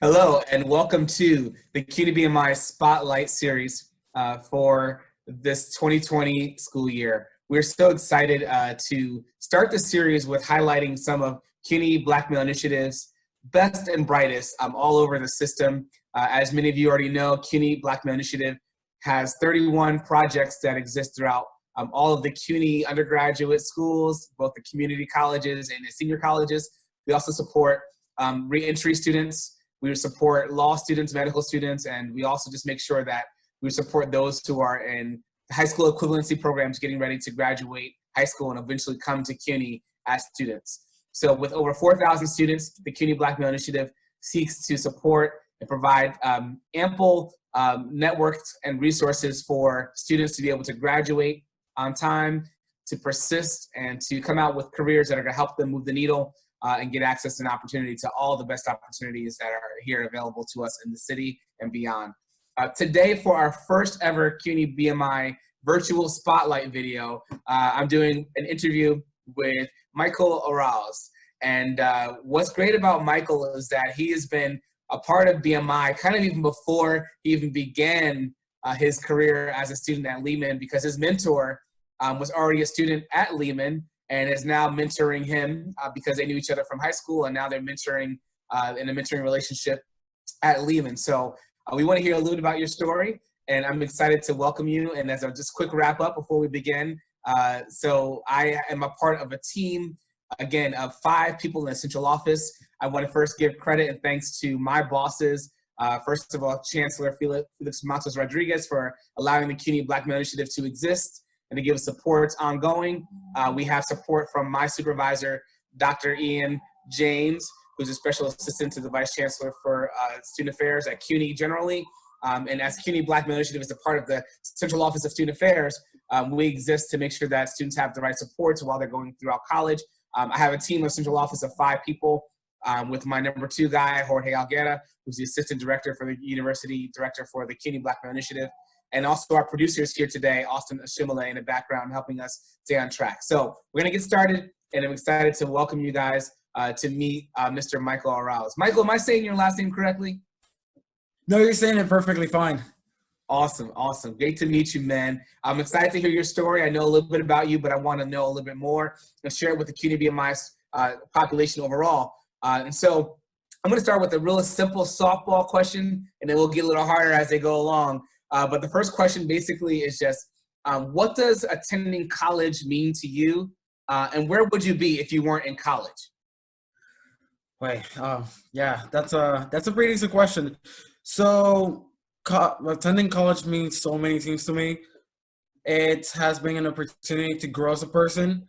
Hello, and welcome to the CUNY BMI Spotlight Series for this 2020 school year. We're so excited to start the series with highlighting some of CUNY Black Male Initiative's best and brightest all over the system. As many of you already know, CUNY Black Male Initiative has 31 projects that exist throughout all of the CUNY undergraduate schools, both the community colleges and the senior colleges. We also support re-entry students. We support law students, medical students, and we also just make sure that we support those who are in high school equivalency programs getting ready to graduate high school and eventually come to CUNY as students. So with over 4,000 students, the CUNY Black Male Initiative seeks to support and provide ample networks and resources for students to be able to graduate on time, to persist, and to come out with careers that are going to help them move the needle and get access and opportunity to all the best opportunities that are here available to us in the city and beyond. Today, for our first ever CUNY BMI virtual spotlight video, I'm doing an interview with Michael Arauz. And what's great about Michael is that he has been a part of BMI kind of even before he even began his career as a student at Lehman, because his mentor was already a student at Lehman and is now mentoring him because they knew each other from high school, and now they're mentoring in a mentoring relationship at Lehman. So we want to hear a little bit about your story, and I'm excited to welcome you. And as a just quick wrap up before we begin, so I am a part of a team, again, of 5 people in the central office. I want to first give credit and thanks to my bosses. First of all, Chancellor Felix Matos Rodriguez for allowing the CUNY Black Male Initiative to exist and to give us support ongoing. We have support from my supervisor, Dr. Ian James, who's a special assistant to the Vice Chancellor for Student Affairs at CUNY generally. And as CUNY Black Male Initiative is a part of the Central Office of Student Affairs, we exist to make sure that students have the right supports while they're going throughout college. I have a team of Central Office of 5 people with my number 2 guy, Jorge Alguera, who's the Assistant Director for the University Director for the CUNY Black Male Initiative. And also our producers here today, Austin Ashimale in the background, helping us stay on track. So we're gonna get started, and I'm excited to welcome you guys to meet Mr. Michael Arauz. Michael, am I saying your last name correctly? No, you're saying it perfectly fine. Awesome, awesome. Great to meet you, man. I'm excited to hear your story. I know a little bit about you, but I want to know a little bit more and share it with the CUNY BMI population overall. And so I'm going to start with a real simple softball question, and then we'll get a little harder as they go along. But the first question basically is just, what does attending college mean to you? And where would you be if you weren't in college? Wait, yeah, that's a pretty easy question. So attending college means so many things to me. It has been an opportunity to grow as a person,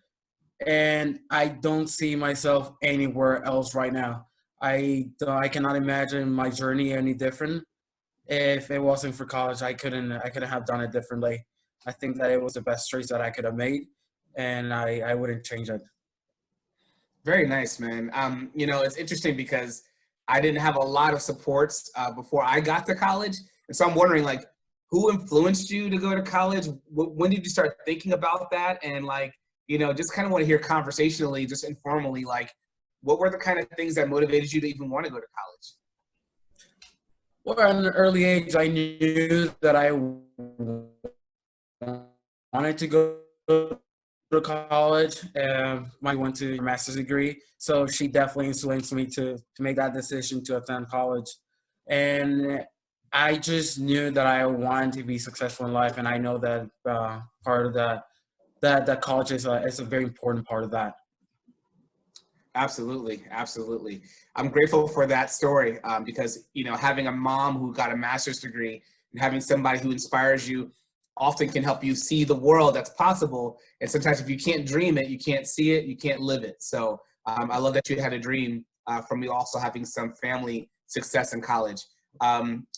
and I don't see myself anywhere else right now. I cannot imagine my journey any different. If it wasn't for college, I couldn't have done it differently. I think that it was the best choice that I could have made, and I wouldn't change it. Very nice, man. You know, it's interesting because I didn't have a lot of supports before I got to college. And so I'm wondering, like, who influenced you to go to college? When did you start thinking about that? And, like, you know, just kind of want to hear conversationally, just informally, like, what were the kind of things that motivated you to even want to go to college? Well, at an early age, I knew that I wanted to go to college. I went to a master's degree, so she definitely influenced me to make that decision to attend college. And I just knew that I wanted to be successful in life, and I know that part of that college is a very important part of that. Absolutely, absolutely. I'm grateful for that story because, you know, having a mom who got a master's degree and having somebody who inspires you often can help you see the world that's possible. And sometimes if you can't dream it, you can't see it, you can't live it. So I love that you had a dream from you also having some family success in college.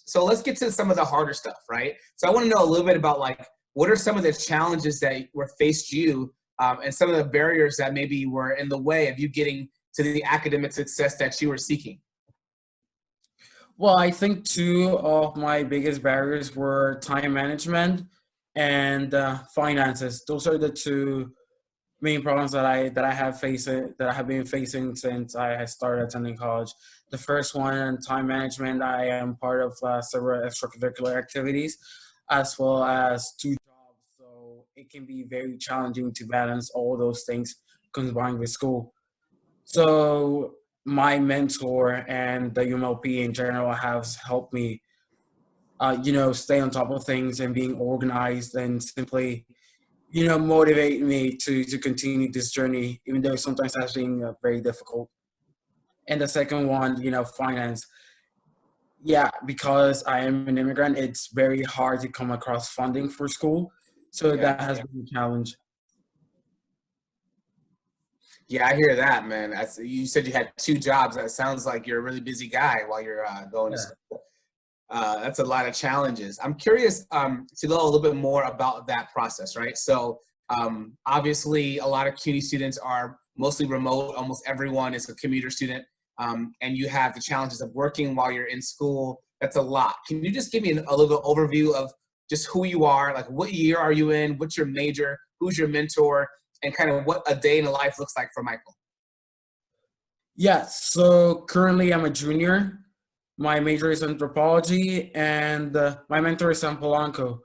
So let's get to some of the harder stuff, right? So I want to know a little bit about, like, what are some of the challenges that were faced you and some of the barriers that maybe were in the way of you getting to the academic success that you were seeking? Well, I think 2 of my biggest barriers were time management and finances. Those are the 2 main problems that I have been facing since I had started attending college. The first one, time management. I am part of several extracurricular activities, as well as two jobs. So it can be very challenging to balance all those things combined with school. So my mentor and the UMLP in general has helped me, stay on top of things and being organized and simply, motivate me to continue this journey, even though sometimes that's been very difficult. And the second one, finance. Yeah, because I am an immigrant, it's very hard to come across funding for school. So Yeah. that has been a challenge. Yeah, I hear that, man. You said you had two jobs. That sounds like you're a really busy guy while you're going to Yeah. school. That's a lot of challenges. I'm curious to know a little bit more about that process, right? So obviously, a lot of CUNY students are mostly remote. Almost everyone is a commuter student. And you have the challenges of working while you're in school. That's a lot. Can you just give me a little bit overview of just who you are? Like, what year are you in? What's your major? Who's your mentor? And kind of what a day in the life looks like for Michael. Yes. So currently I'm a junior. My major is anthropology, and my mentor is Sam Polanco.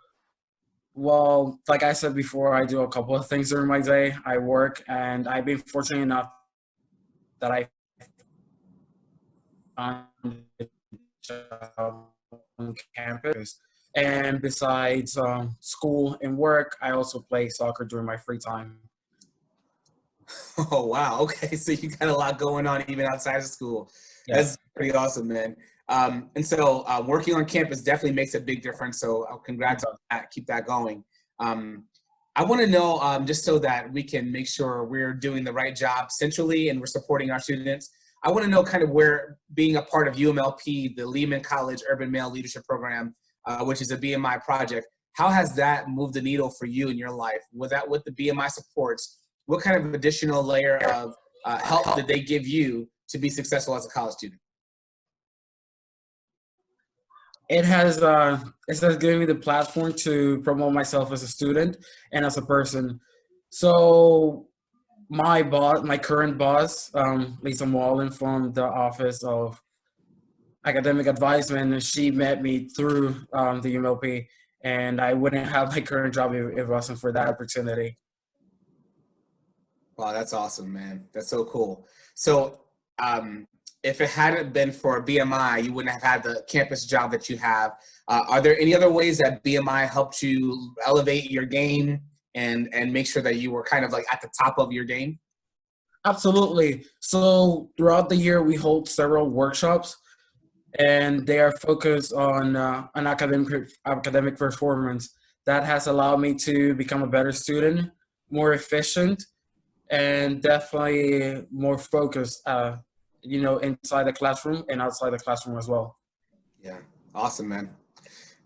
Well, like I said before, I do a couple of things during my day. I work, and I've been fortunate enough that I found a job on campus. And besides school and work, I also play soccer during my free time. Oh, wow. Okay. So you got a lot going on even outside of school. Yeah. That's pretty awesome, man. And so working on campus definitely makes a big difference. So congrats on that. Keep that going. I want to know, just so that we can make sure we're doing the right job centrally and we're supporting our students. I want to know kind of where being a part of UMLP, the Lehman College Urban Male Leadership Program, which is a BMI project, how has that moved the needle for you in your life? With the BMI supports, what kind of additional layer of help did they give you to be successful as a college student? It has given me the platform to promote myself as a student and as a person. So my current boss, Lisa Mullen from the Office of Academic Advisement, she met me through the UMLP, and I wouldn't have my current job if it wasn't for that opportunity. Wow, that's awesome, man. That's so cool. So if it hadn't been for BMI, you wouldn't have had the campus job that you have. Are there any other ways that BMI helped you elevate your game and make sure that you were kind of like at the top of your game? Absolutely. So throughout the year, we hold several workshops, and they are focused on an academic performance. That has allowed me to become a better student, more efficient, and definitely more focused, inside the classroom and outside the classroom as well. Yeah, awesome, man.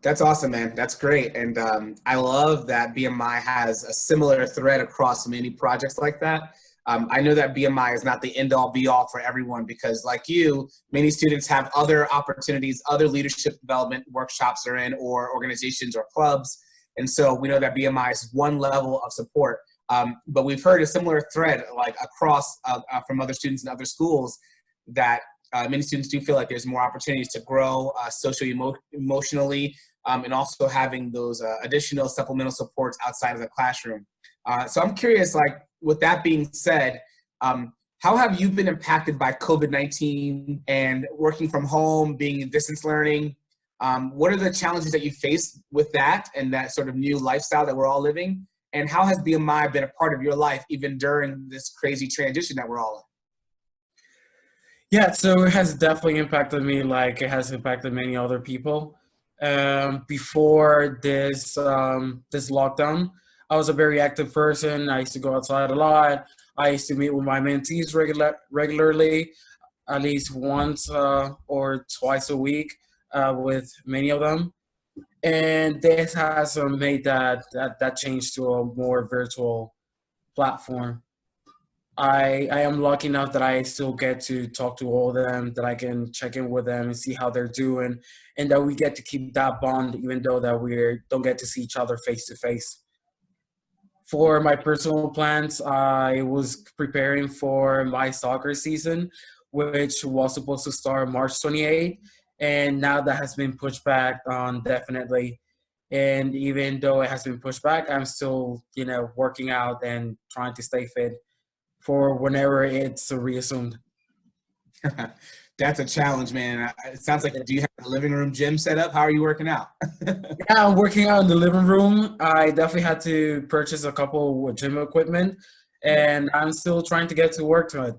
That's awesome, man. That's great. And I love that BMI has a similar thread across many projects like that. I know that BMI is not the end all be all for everyone because like you, many students have other opportunities, other leadership development workshops they're in or organizations or clubs. And so we know that BMI is one level of support. But we've heard a similar thread like across from other students in other schools that many students do feel like there's more opportunities to grow socially, emotionally, and also having those additional supplemental supports outside of the classroom. So I'm curious, like with that being said, how have you been impacted by COVID-19 and working from home, being in distance learning? What are the challenges that you face with that and that sort of new lifestyle that we're all living? And how has BMI been a part of your life even during this crazy transition that we're all in? Yeah, so it has definitely impacted me like it has impacted many other people. Before this lockdown, I was a very active person. I used to go outside a lot. I used to meet with my mentees regularly, at least once or twice a week with many of them. And this has made that change to a more virtual platform. I am lucky enough that I still get to talk to all of them, that I can check in with them and see how they're doing, and that we get to keep that bond even though that we don't get to see each other face to face. For my personal plans, I was preparing for my soccer season, which was supposed to start March 28th, and now that has been pushed back on definitely. And even though it has been pushed back, I'm still, working out and trying to stay fit for whenever it's reassumed. That's a challenge, man. It sounds like, do you have a living room gym set up? How are you working out? Yeah, I'm working out in the living room. I definitely had to purchase a couple of gym equipment, and I'm still trying to get to work to it.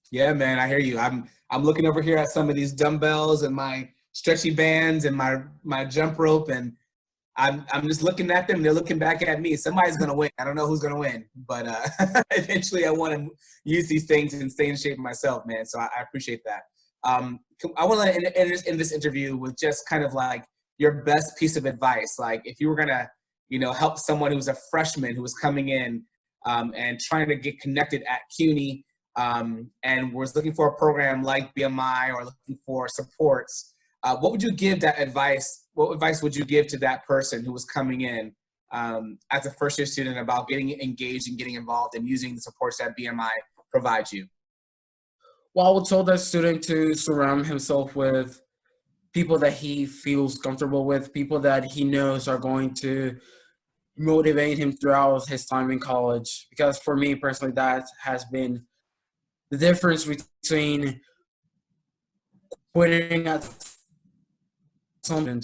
Yeah, man, I hear you. I'm looking over here at some of these dumbbells and my stretchy bands and my jump rope, and I'm just looking at them. They're looking back at me. Somebody's gonna win. I don't know who's gonna win, but eventually I want to use these things and stay in shape myself, man. So I appreciate that. I want to end this interview with just kind of like your best piece of advice. Like if you were gonna, help someone who's a freshman who was coming in and trying to get connected at CUNY and was looking for a program like BMI or looking for supports. What would you give that advice? What advice would you give to that person who was coming in as a first-year student about getting engaged and getting involved and using the supports that BMI provides you? Well, I would tell that student to surround himself with people that he feels comfortable with, people that he knows are going to motivate him throughout his time in college. Because for me personally, that has been the difference between quitting at something.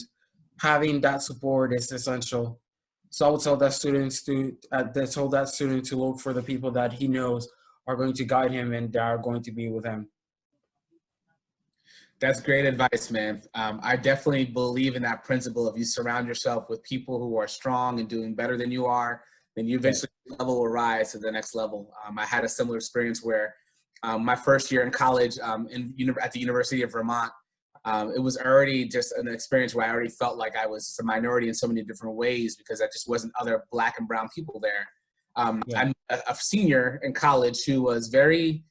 Having that support is essential. So I would tell that student to look for the people that he knows are going to guide him and that are going to be with him. That's great advice, man. I definitely believe in that principle. If you surround yourself with people who are strong and doing better than you are, then you eventually level will rise to the next level. I had a similar experience where my first year in college at the University of Vermont, it was already just an experience where I already felt like I was a minority in so many different ways because there just wasn't other Black and brown people there. I'm a senior in college who was very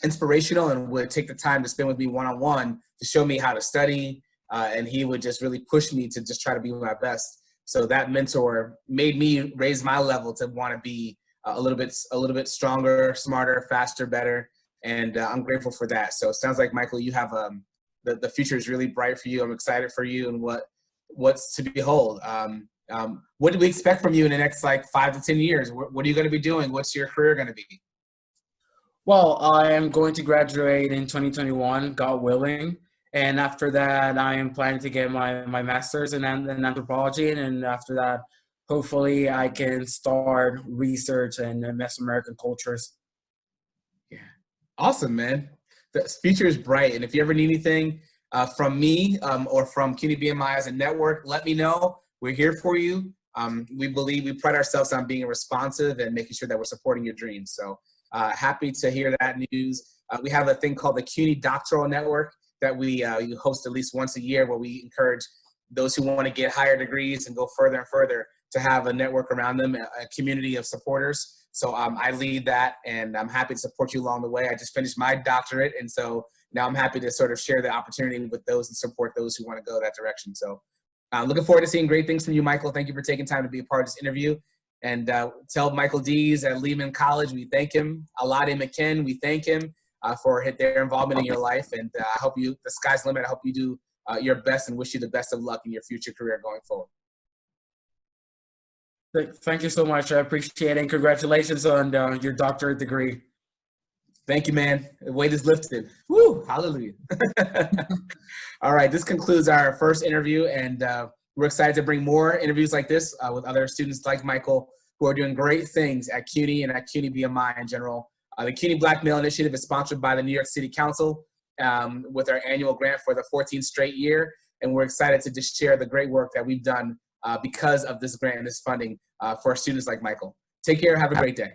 inspirational and would take the time to spend with me one-on-one to show me how to study. And he would just really push me to just try to be my best. So that mentor made me raise my level to want to be a little bit stronger, smarter, faster, better. And I'm grateful for that. So it sounds like, Michael, you have the future is really bright for you. I'm excited for you and what's to behold. What do we expect from you in the next 5 to 10 years? What are you going to be doing? What's your career going to be? Well, I am going to graduate in 2021, God willing. And after that, I am planning to get my master's in anthropology. And after that, hopefully I can start research in Mesoamerican cultures. Yeah. Awesome, man. The future is bright. And if you ever need anything from me or from CUNY BMI as a network, let me know. We're here for you. We pride ourselves on being responsive and making sure that we're supporting your dreams. So happy to hear that news. We have a thing called the CUNY Doctoral Network that we host at least once a year, where we encourage those who want to get higher degrees and go further and further to have a network around them, a community of supporters. So I lead that, and I'm happy to support you along the way. I just finished my doctorate, and so now I'm happy to sort of share the opportunity with those and support those who want to go that direction. So I'm looking forward to seeing great things from you, Michael. Thank you for taking time to be a part of this interview. And tell Michael Dees at Lehman College we thank him. Alade McKen, we thank him for their involvement in your life. And I hope the sky's the limit. I hope you do your best and wish you the best of luck in your future career going forward. Thank you so much. I appreciate it. And congratulations on your doctorate degree. Thank you, man. The weight is lifted. Woo! Hallelujah. All right. This concludes our first interview. And we're excited to bring more interviews like this with other students like Michael who are doing great things at CUNY and at CUNY BMI in general. The CUNY Black Male Initiative is sponsored by the New York City Council with our annual grant for the 14th straight year. And we're excited to just share the great work that we've done because of this grant and this funding for students like Michael. Take care. Have a great day.